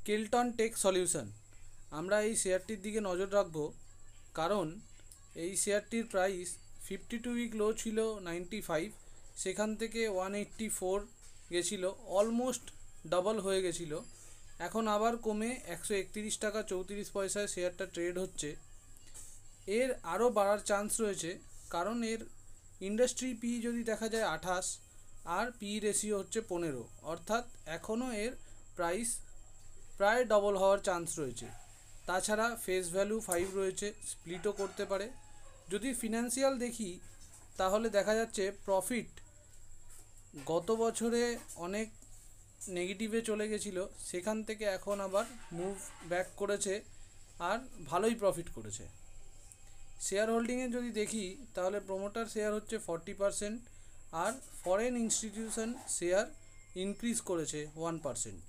Kelton take solution. আমরা এই শেয়ারটির দিকে নজর রাখব, কারণ এই শেয়ারটির প্রাইস 52 উইক লো ছিল 95, সেখান থেকে 184 গেছিলো, অলমোস্ট ডাবল হয়ে গেছিলো। এখন আবার কমে 131 টাকা 34 পয়সায় শেয়ারটা ট্রেড হচ্ছে। এর আরও বাড়ার চান্স রয়েছে, কারণ এর ইন্ডাস্ট্রি পি যদি দেখা যায় 28 আর পি রেশিও হচ্ছে 15, অর্থাৎ এখনও এর প্রাইস প্রায় ডবল হওয়ার চান্স রয়েছে। তাছাড়া ফেস ভ্যালু 5 রয়েছে, স্প্লিটও করতে পারে। যদি ফিনান্সিয়াল দেখি তাহলে দেখা যাচ্ছে প্রফিট গত বছরে অনেক নেগেটিভে চলে গেছিলো, সেখান থেকে এখন আবার মুভ ব্যাক করেছে আর ভালোই প্রফিট করেছে। শেয়ার হোল্ডিংয়ে যদি দেখি তাহলে প্রোমোটার শেয়ার হচ্ছে 40% আর ফরেন ইনস্টিটিউশন শেয়ার ইনক্রিজ করেছে 1%।